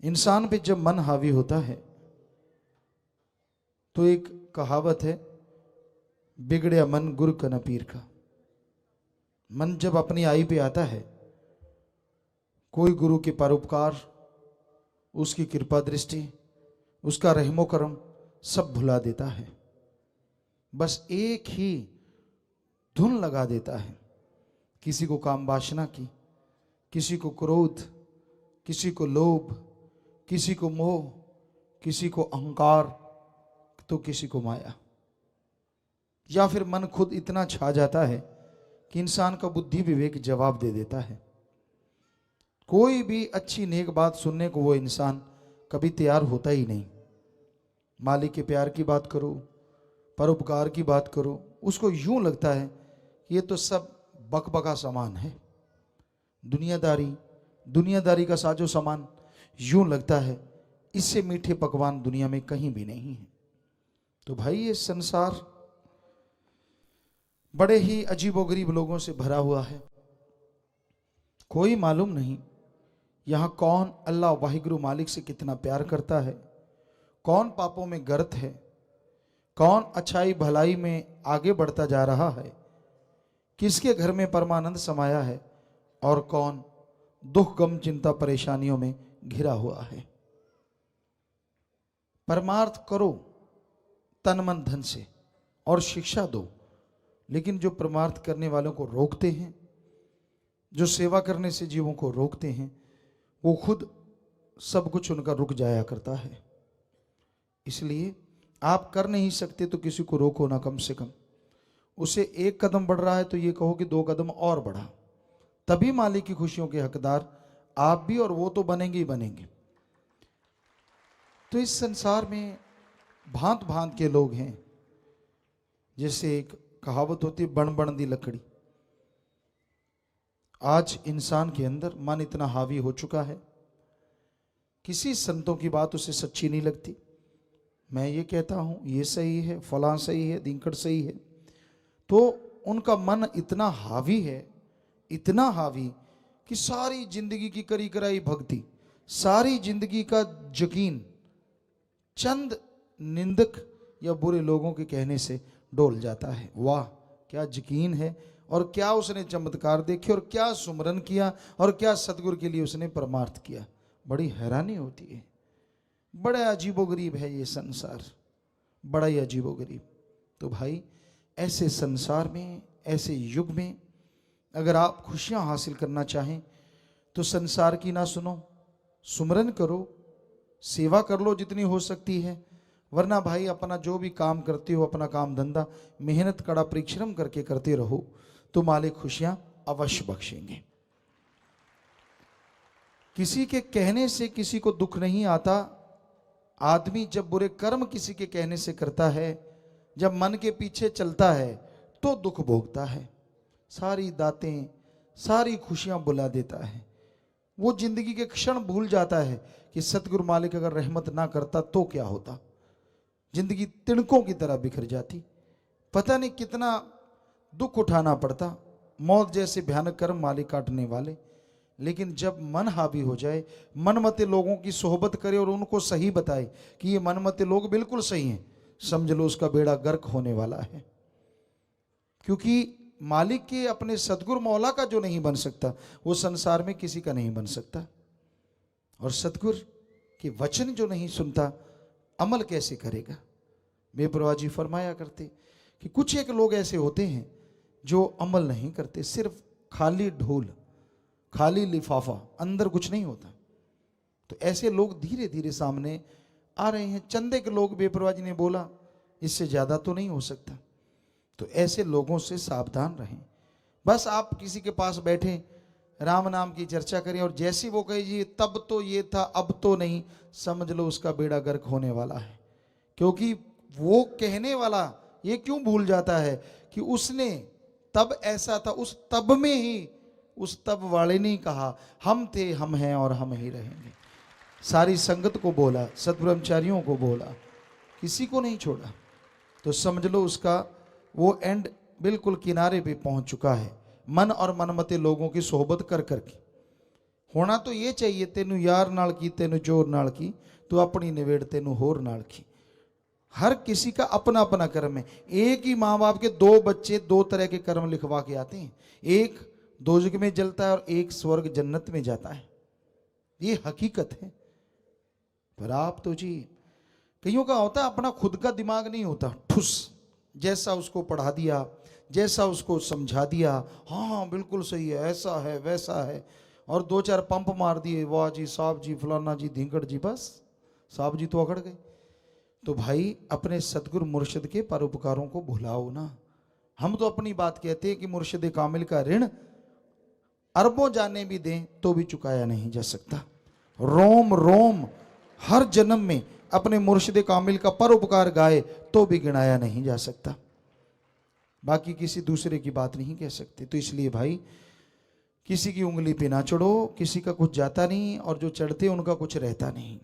इंसान पे जब मन हावी होता है तो एक कहावत है, बिगड़या मन गुर का न पीर का। मन जब अपनी आई पे आता है, कोई गुरु के परोपकार, उसकी कृपा दृष्टि, उसका रहमो करम सब भुला देता है। बस एक ही धुन लगा देता है, किसी को काम वासना की, किसी को क्रोध, किसी को लोभ, किसी को मोह, किसी को अहंकार, तो किसी को माया। या फिर मन खुद इतना छा जाता है कि इंसान का बुद्धि विवेक जवाब दे देता है। कोई भी अच्छी नेक बात सुनने को वो इंसान कभी तैयार होता ही नहीं। मालिक के प्यार की बात करो, परोपकार की बात करो, उसको यूं लगता है कि ये तो सब बकबका सामान है, दुनियादारी का साजो सामान। यूं लगता है इससे मीठे पकवान दुनिया में कहीं भी नहीं है। तो भाई ये संसार बड़े ही अजीबोगरीब लोगों से भरा हुआ है। कोई मालूम नहीं यहां कौन अल्लाह वाहिगुरु मालिक से कितना प्यार करता है, कौन पापों में गर्त है, कौन अच्छाई भलाई में आगे बढ़ता जा रहा है, किसके घर में परमानंद समाया है और कौन दुख गम चिंता परेशानियों में घिरा हुआ है। परमार्थ करो तन मन धन से और शिक्षा दो, लेकिन जो परमार्थ करने वालों को रोकते हैं, जो सेवा करने से जीवों को रोकते हैं, वो खुद सब कुछ उनका रुक जाया करता है। इसलिए आप कर नहीं सकते तो किसी को रोको ना, कम से कम उसे एक कदम बढ़ रहा है तो ये कहो कि 2 कदम और बढ़ा, तभी मालिक की खुशियों के हकदार आप भी और वो तो बनेंगे ही बनेंगे। तो इस संसार में भांत भांत के लोग हैं। जैसे एक कहावत होती है, बण बण दी लकड़ी। आज इंसान के अंदर मन इतना हावी हो चुका है, किसी संतों की बात उसे सच्ची नहीं लगती। मैं ये कहता हूं ये सही है, फलां सही है, दिनकड़ सही है, तो उनका मन इतना हावी है, इतना हावी कि सारी जिंदगी की करी कराई भक्ति, सारी जिंदगी का यकीन चंद निंदक या बुरे लोगों के कहने से डोल जाता है। वाह क्या यकीन है, और क्या उसने चमत्कार देखे, और क्या सुमरन किया, और क्या सतगुरु के लिए उसने परमार्थ किया। बड़ी हैरानी होती है। बड़ा अजीबोगरीब है ये संसार, बड़ा ही अजीबोगरीब। तो भाई ऐसे संसार में, ऐसे युग में अगर आप खुशियां हासिल करना चाहें तो संसार की ना सुनो, सुमरन करो, सेवा कर लो जितनी हो सकती है। वरना भाई अपना जो भी काम करते हो, अपना काम धंधा मेहनत कड़ा परिश्रम करके करते रहो, तो मालिक खुशियां अवश्य बख्शेंगे। किसी के कहने से किसी को दुख नहीं आता। आदमी जब बुरे कर्म किसी के कहने से करता है, जब मन के पीछे चलता है, तो दुख भोगता है, सारी दातें सारी खुशियां बुला देता है। वो जिंदगी के क्षण भूल जाता है कि सतगुरु मालिक अगर रहमत ना करता तो क्या होता। जिंदगी तिनकों की तरह बिखर जाती, पता नहीं कितना दुख उठाना पड़ता। मौत जैसे भयानक कर्म मालिक काटने वाले। लेकिन जब मन हावी हो जाए, मनमते लोगों की सोहबत करे और उनको सही बताए कि ये मनमते लोग बिल्कुल सही हैं, समझ लो उसका बेड़ा गर्क होने वाला है। क्योंकि मालिक के अपने सतगुरु मौला का जो नहीं बन सकता, वो संसार में किसी का नहीं बन सकता। और सतगुरु के वचन जो नहीं सुनता, अमल कैसे करेगा। बेपरवाह जी फरमाया करते कि कुछ एक लोग ऐसे होते हैं जो अमल नहीं करते, सिर्फ खाली ढोल, खाली लिफाफा, अंदर कुछ नहीं होता। तो ऐसे लोग धीरे धीरे सामने आ रहे हैं। चंदे के लोग, बेपरवाह जी ने बोला, इससे ज्यादा तो नहीं हो सकता। तो ऐसे लोगों से सावधान रहें। बस आप किसी के पास बैठे, राम नाम की चर्चा करें, और जैसे वो कहे जी तब तो ये था अब तो नहीं, समझ लो उसका बेड़ा गर्क होने वाला है। क्योंकि वो कहने वाला ये क्यों भूल जाता है कि उसने तब ऐसा था, उस तब में ही उस तब वाले ने कहा हम थे, हम हैं और हम ही रहेंगे। सारी संगत को बोला, सतब्रह्मचारियों को बोला, किसी को नहीं छोड़ा। तो समझ लो उसका वो एंड बिल्कुल किनारे पे पहुंच चुका है, मन और मनमते लोगों की सोहबत कर करके। होना तो ये चाहिए, तेनू यार नाल की, तेनू चोर नाल की, तू अपनी निवेड़ तेनू होर नाल की। हर किसी का अपना अपना कर्म है। एक ही माँ बाप के दो बच्चे दो तरह के कर्म लिखवा के आते हैं, एक दोजक में जलता है और एक स्वर्ग जन्नत में जाता है, ये हकीकत है। पर आप तो जी, कईयों का होता है अपना खुद का दिमाग नहीं होता, ठुस जैसा उसको पढ़ा दिया, जैसा उसको समझा दिया, हाँ बिल्कुल सही है, ऐसा है वैसा है, और दो चार पंप मार दिए, वाह जी साहब जी फलाना जी धिंकड़ जी, बस साहब जी तो अकड़ गए। तो भाई अपने सदगुरु मुर्शिद के परोपकारों को भुलाओ ना। हम तो अपनी बात कहते हैं कि मुर्शिद कामिल का ऋण अरबों जाने भी दें तो भी चुकाया नहीं जा सकता। रोम रोम हर जन्म में अपने मुर्शिद कामिल का परोपकार गाए तो भी गिनाया नहीं जा सकता, बाकी किसी दूसरे की बात नहीं कह सकते। तो इसलिए भाई किसी की उंगली पे ना चढ़ो, किसी का कुछ जाता नहीं और जो चढ़ते उनका कुछ रहता नहीं।